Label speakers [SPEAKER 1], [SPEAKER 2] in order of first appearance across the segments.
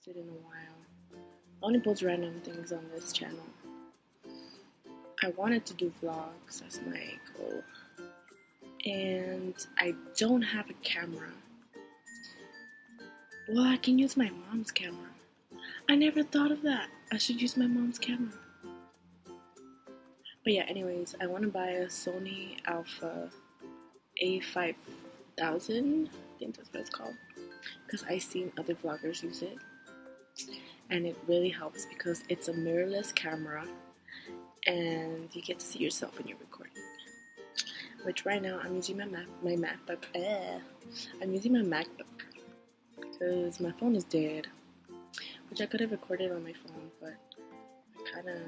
[SPEAKER 1] posted in a while. I only post random things on this channel. I wanted to do vlogs, that's my goal. And I don't have a camera. Well, I can use my mom's camera. I never thought of that. I should use my mom's camera. But yeah, anyways, I want to buy a Sony Alpha A5000. I think that's what it's called. Because I've seen other vloggers use it. And it really helps because it's a mirrorless camera. And you get to see yourself when you're recording. Which right now I'm using my MacBook. I'm using my MacBook because my phone is dead. Which I could have recorded on my phone, but I kind of,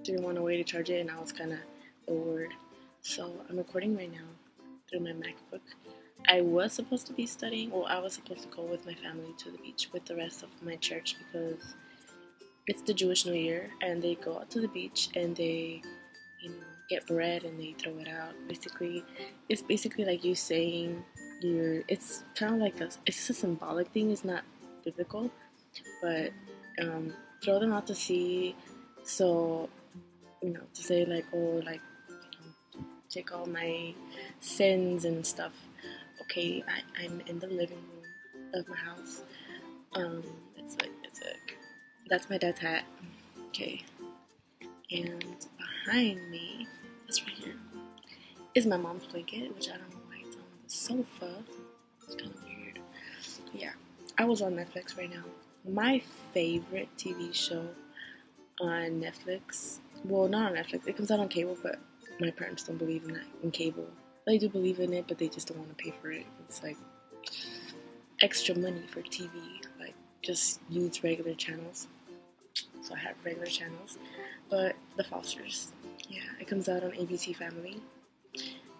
[SPEAKER 1] didn't want a way to charge it, and I was kind of bored. So I'm recording right now through my MacBook. I was supposed to be studying, well, I was supposed to go with my family to the beach with the rest of my church because it's the Jewish New Year, and they go out to the beach and they, get bread and they throw it out. It's basically like you saying it's kind of like it's a symbolic thing. It's not biblical, but throw them out to sea. So, to say like, oh, like, take all my sins and stuff. Okay, I'm in the living room of my house. It's like that's my dad's hat. Okay, and behind me, this right here, is my mom's blanket, which I don't know why it's on the sofa. It's kind of weird. Yeah, I was on Netflix right now. My favorite TV show on Netflix. Well, not on Netflix. It comes out on cable, but my parents don't believe in that in cable. They do believe in it, but they just don't want to pay for it. It's like extra money for TV. Like, just use regular channels. So I have regular channels. But The Fosters. Yeah, it comes out on ABC Family.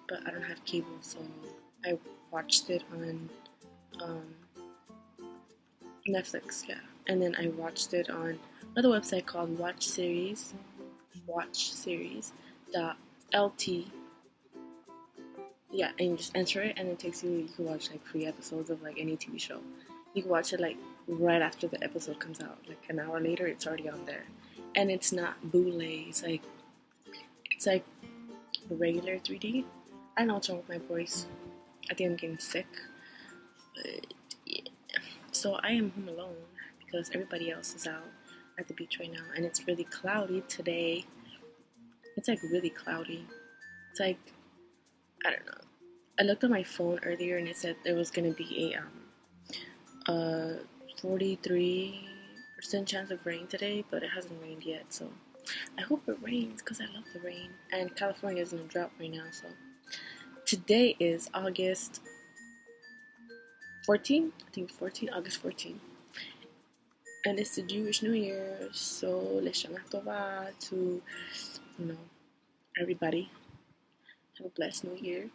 [SPEAKER 1] But I don't have cable, so I watched it on Netflix, yeah. And then I watched it on another website called watchseries.lt. Yeah, and you just enter it and it takes you can watch like 3 episodes of like any TV show. You can watch it like right after the episode comes out. Like an hour later it's already on there. And it's not bootleg, it's like regular 3D. I don't know what's wrong with my voice. I think I'm getting sick. But yeah. So I am home alone because everybody else is out at the beach right now, and it's really cloudy today. It's like really cloudy. It's like, I don't know. I looked at my phone earlier and it said there was gonna be a 43% chance of rain today, but it hasn't rained yet. So I hope it rains because I love the rain. And California is in a drought right now, so today is August 14th. I think 14, August 14th. And it's the Jewish New Year, so Leshana Tova to, everybody. Have a blessed New Year.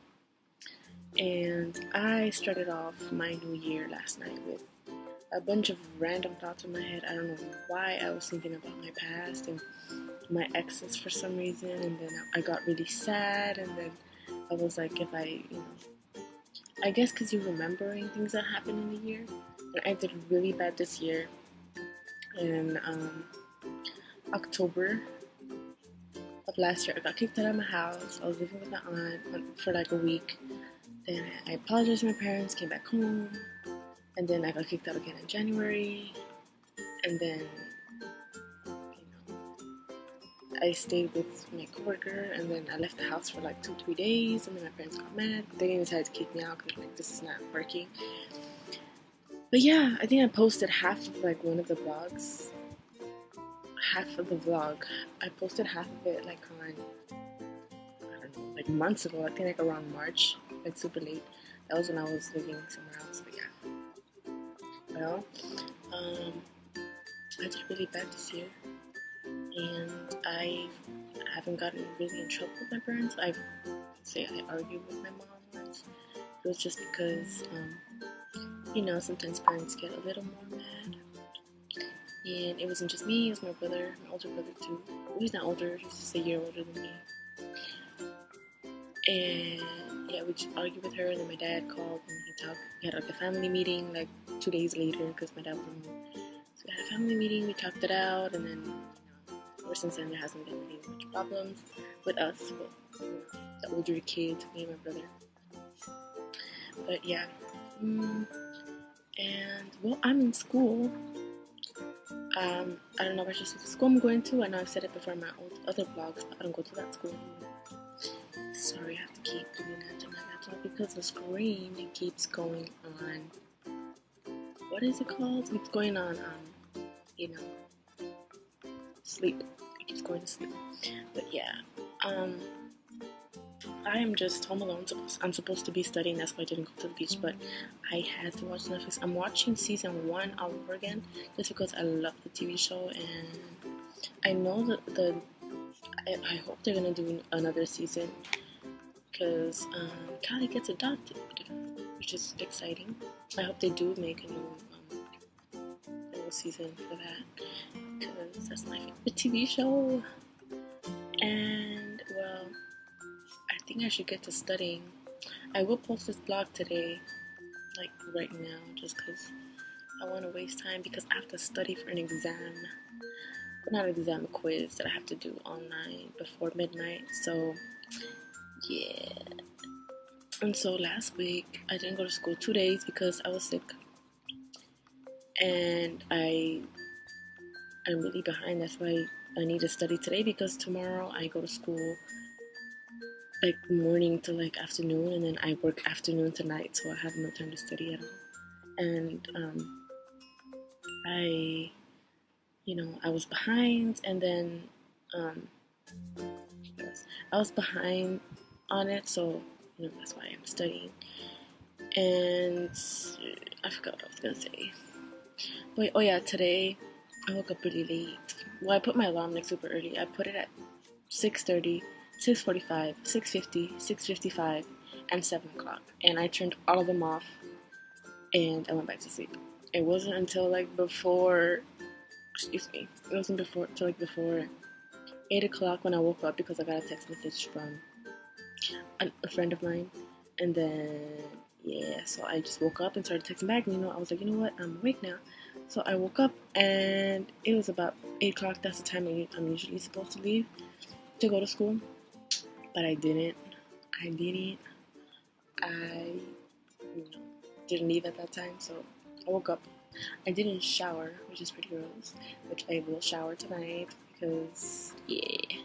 [SPEAKER 1] And I started off my New Year last night with a bunch of random thoughts in my head. I don't know why I was thinking about my past and my exes for some reason, and then I got really sad, and then I was like, if I guess because you're remembering things that happened in the year. And I did really bad this year. In October of last year, I got kicked out of my house. I was living with my aunt for like a week. Then I apologized to my parents, came back home, and then I got kicked out again in January. And then, I stayed with my coworker, and then I left the house for like 2-3 days, and then my parents got mad. They didn't decide to kick me out because like this is not working. But yeah, I think I posted half of like one of the vlogs. Half of the vlog. I posted half of it like on, I don't know, like months ago. I think like around March, like super late. That was when I was living somewhere else. But yeah. Well, I did really bad this year. And I haven't gotten really in trouble with my parents. I argued with my mom once. It was just because, sometimes parents get a little more mad. And it wasn't just me, it was my brother, my older brother too. Well, he's not older, he's just a year older than me. And yeah, we just argued with her, and then my dad called and he We had like a family meeting like 2 days later because my dad wasn't home. So we had a family meeting. We talked it out, and then ever since then there hasn't been really much problems with us, with the older kids, me and my brother. But yeah, and well, I'm in school. I don't know which school I'm going to. I know I've said it before in my other blogs, but I don't go to that school anymore. Sorry, I have to keep doing that to my laptop because the screen keeps going on. What is it called? It keeps going on, sleep. It keeps going to sleep. But yeah, I am just home alone. I'm supposed to be studying. That's why I didn't go to the beach, but I had to watch Netflix. I'm watching season 1 all over again just because I love the TV show, and I know that I hope they're gonna do another season because Callie gets adopted, which is exciting. I hope they do make a new season for that because that's my favorite TV show. And well, I think I should get to studying. I will post this blog today, like right now, just because I want to waste time because I have to study for an exam. Well, not an exam, a quiz that I have to do online before midnight. So, yeah. And so last week, I didn't go to school 2 days because I was sick. And I'm really behind. That's why I need to study today because tomorrow I go to school like morning to like afternoon, and then I work afternoon to night, so I have no time to study at all. And I was behind, and then I was behind on it, so that's why I'm studying. And I forgot what I was gonna say. But oh yeah, today I woke up really late. Well, I put my alarm like super early. I put it at 6:30, 6:45, 6:50, 6:55, and 7 o'clock. And I turned all of them off, and I went back to sleep. It wasn't until like before, it wasn't before, till like before 8 o'clock when I woke up because I got a text message from a friend of mine. And then, yeah, so I just woke up and started texting back. And, I was like, you know what, I'm awake now. So I woke up and it was about 8 o'clock. That's the time I'm usually supposed to leave to go to school. But I didn't. I didn't leave at that time. So I woke up. I didn't shower, which is pretty gross. Which I will shower tonight because, yeah.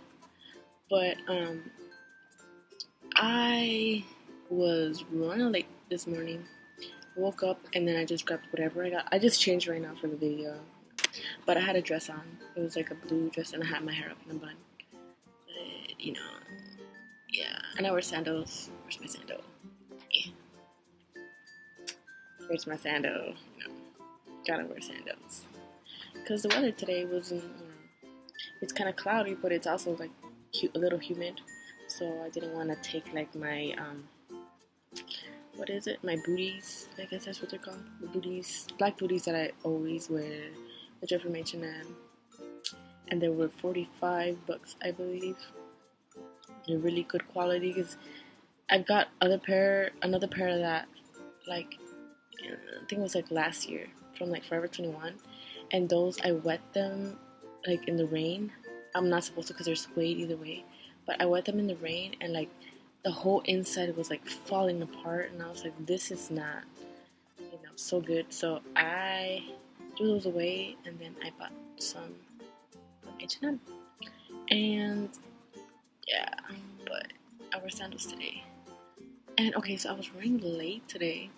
[SPEAKER 1] But, I was running late this morning. Woke up and then I just grabbed whatever I got. I just changed right now for the video. But I had a dress on. It was like a blue dress and I had my hair up in a bun. But, yeah. And I wear sandals. Where's my sandal? Yeah. Where's my sandal? Gotta wear sandals. Because the weather today wasn't, it's kind of cloudy, but it's also like a little humid. So I didn't want to take like my, what is it? My booties. I guess that's what they're called. The booties, black booties that I always wear, which are from H&M. And they were $45, I believe. They're really good quality because I've got another pair of that, like, I think it was like last year from like Forever 21. And those, I wet them like in the rain. I'm not supposed to because they're suede either way. But I wet them in the rain and like the whole inside was like falling apart. And I was like, this is not, so good. So I threw those away and then I bought some from H&M. And yeah, but I wear sandals today. And okay, so I was running late today.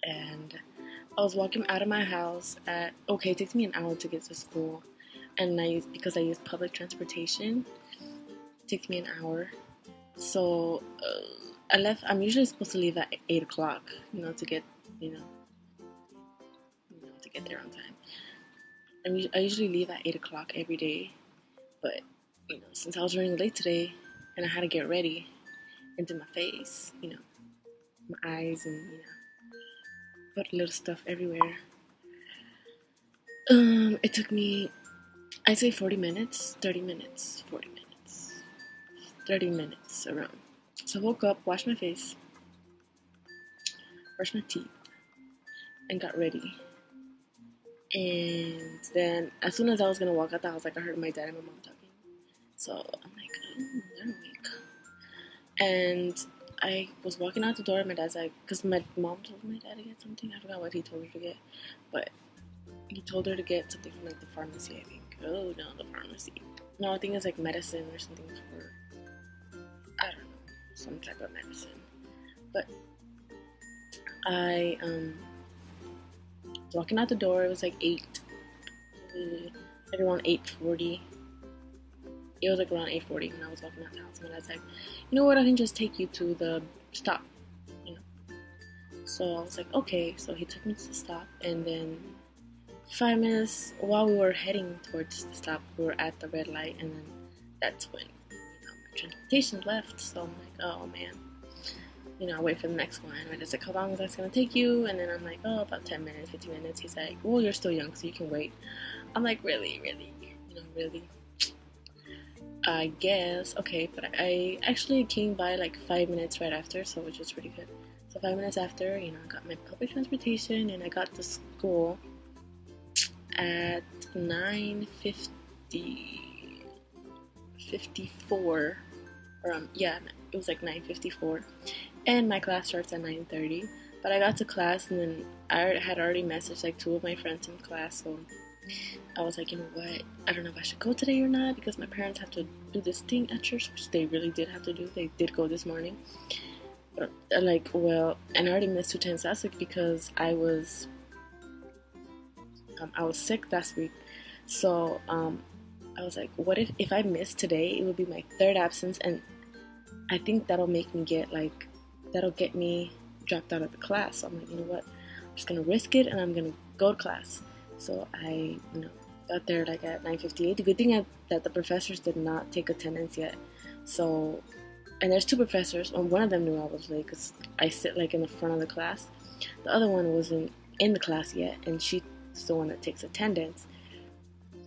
[SPEAKER 1] And I was walking out of my house it takes me an hour to get to school. And because I use public transportation, it takes me an hour. So I'm usually supposed to leave at 8 o'clock, to get, to get there on time. I usually leave at 8 o'clock every day. But, since I was running late today and I had to get ready and do my face, my eyes and, put little stuff everywhere. It took me, I'd say 40 minutes, 30 minutes, 40 minutes, 30 minutes around. So I woke up, washed my face, brushed my teeth, and got ready. And then as soon as I was gonna walk out the house, like I heard my dad and my mom talking. So I'm like, oh, they're awake. And I was walking out the door, and my dad's like, because my mom told my dad to get something. I forgot what he told her to get, but he told her to get something from like the pharmacy, I think. Oh no, the pharmacy. No, I think it's like medicine or something for, I don't know, some type of medicine. But I was walking out the door. It was like like around 8:40. It was like around 8:40 when I was walking out the house. And I was like, you know what? I can just take you to the stop, you know. So I was like, okay. So he took me to the stop, and then 5 minutes while we were heading towards the stop, we were at the red light, and then that's when my transportation left. So I'm like, oh man, I wait for the next one. I just like, how long is that gonna take you? And then I'm like, oh, about 10 minutes, 15 minutes. He's like, well, you're still young, so you can wait. I'm like, really, really. I guess. Okay, but I actually came by like 5 minutes right after, so which was pretty good. So 5 minutes after, I got my public transportation, and I got to school at 9:54. Yeah, it was like 9:54, and my class starts at 9:30. But I got to class, and then I had already messaged like two of my friends in class, so I was like, you know what, I don't know if I should go today or not, because my parents have to do this thing at church, which they really did have to do. They did go this morning, but and I already missed 2 times last week because I was sick last week. So I was like, what if I miss today? It would be my third absence, and I think that'll get me dropped out of the class. So I'm like, you know what, I'm just gonna risk it, and I'm gonna go to class. So I, got there like at 9:58. The good thing that the professors did not take attendance yet. So, and there's two professors. One of them knew I was late because I sit like in the front of the class. The other one wasn't in the class yet, and she's the one that takes attendance.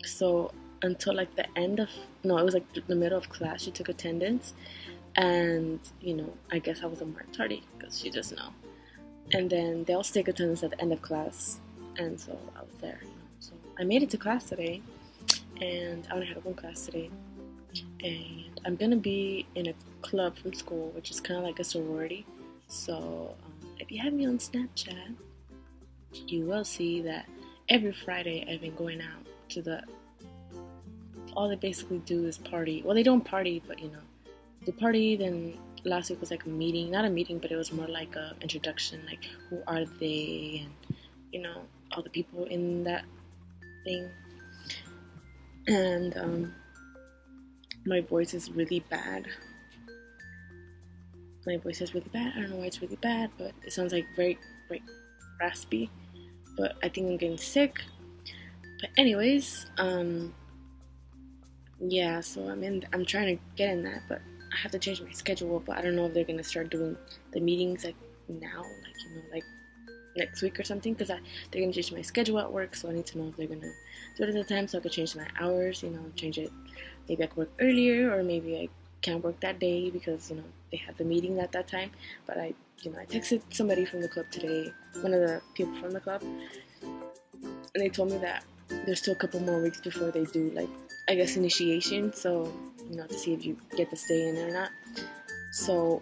[SPEAKER 1] So until like it was like the middle of class, she took attendance, and I guess I was a marked tardy because she doesn't know. And then they also take attendance at the end of class. And so I was there. So I made it to class today, and I only had one class today. And I'm gonna be in a club from school, which is kind of like a sorority. So if you have me on Snapchat, you will see that every Friday I've been going out to all they basically do is party. Well, they don't party, but they party. Then last week was like a meeting, not a meeting, but it was more like a introduction, like who are they, and all the people in that thing. And my voice is really bad. I don't know why it's really bad, but it sounds like very, very raspy. But I think I'm getting sick. But anyways, yeah, so I'm trying to get in that, but I have to change my schedule. But I don't know if they're gonna start doing the meetings like now, like next week or something, because they're gonna change my schedule at work. So I need to know if they're gonna do it at the time, so I could change my hours. Change it. Maybe I could work earlier, or maybe I can't work that day because they have the meeting at that time. But I texted somebody from the club today, one of the people from the club, and they told me that there's still a couple more weeks before they do I guess initiation. So to see if you get to stay in or not. So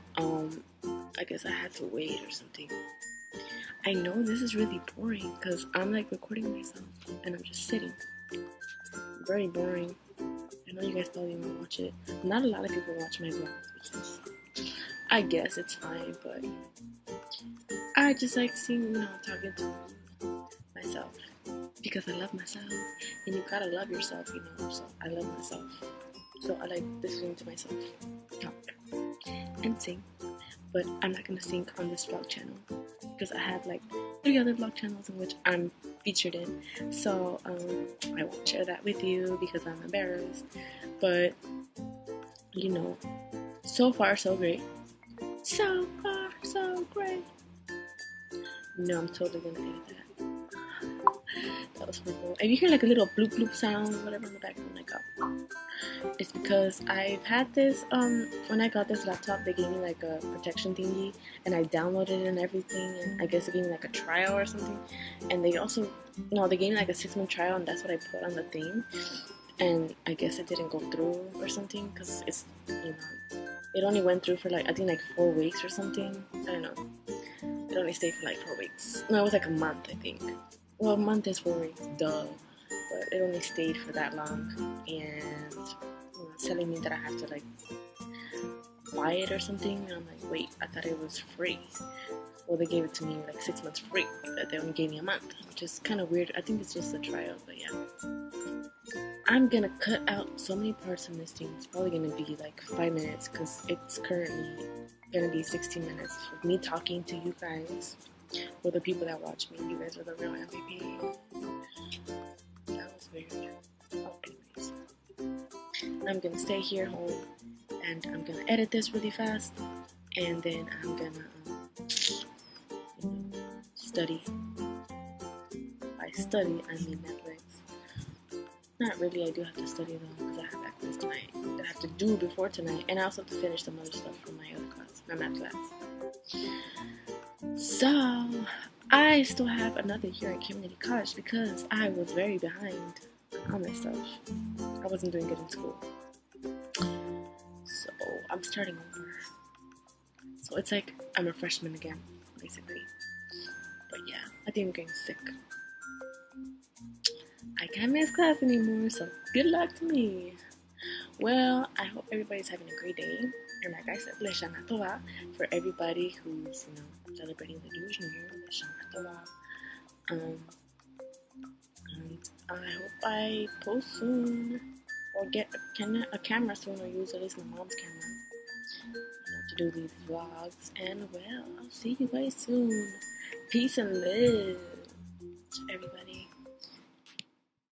[SPEAKER 1] I guess I had to wait or something. I know this is really boring because I'm recording myself and I'm just sitting. Very boring. I know you guys probably want to watch it. Not a lot of people watch my vlogs, which is, I guess it's fine, but I just like seeing, talking to myself because I love myself, and you gotta love yourself, so I love myself. So I like listening to myself talk and sing, but I'm not gonna sing on this vlog channel because I have 3 other vlog channels in which I'm featured in. So I won't share that with you because I'm embarrassed. But so far so great. So far so great. No, I'm totally gonna edit that. That was horrible. If you hear a little bloop bloop sound, whatever in the background, It's because I've had this, when I got this laptop, they gave me like a protection thingy, and I downloaded it and everything, and I guess they gave me like a trial or something, and they also, no, they gave me like a 6-month trial, and that's what I put on the thing, and I guess it didn't go through or something, because it's, it only went through for like, I think like 4 weeks or something, I don't know, it only stayed for like 4 weeks, no, it was like a month, I think, well, a month is 4 weeks, duh, but it only stayed for that long, and it's telling me that I have to like buy it or something, and I'm like, wait, I thought it was free. Well, they gave it to me like 6 months free, but they only gave me a month, which is kind of weird. I think it's just a trial, but yeah. I'm gonna cut out so many parts in this thing. It's probably gonna be like 5 minutes because it's currently gonna be 16 minutes of me talking to you guys, or the people that watch me. You guys are the real MVP. That was weird. Oh, anyways, I'm gonna stay here home, and I'm gonna edit this really fast, and then I'm gonna study. By study, I mean Netflix. Not really, I do have to study though, because I have that class tonight that I have to do before tonight, and I also have to finish some other stuff from my other class, my math class. So, I still have another year in community college because I was very behind on all my stuff. I wasn't doing good in school. So, I'm starting over. So, it's like I'm a freshman again, basically. But yeah, I think I'm getting sick. I can't miss class anymore, so good luck to me. Well, I hope everybody's having a great day. And like I said, Leshana Tova for everybody who's, celebrating the Jewish New Year. Leshana Tova. And I hope I post soon or get a camera soon, or use at least my mom's camera to do these vlogs. And well, I'll see you guys soon. Peace and live.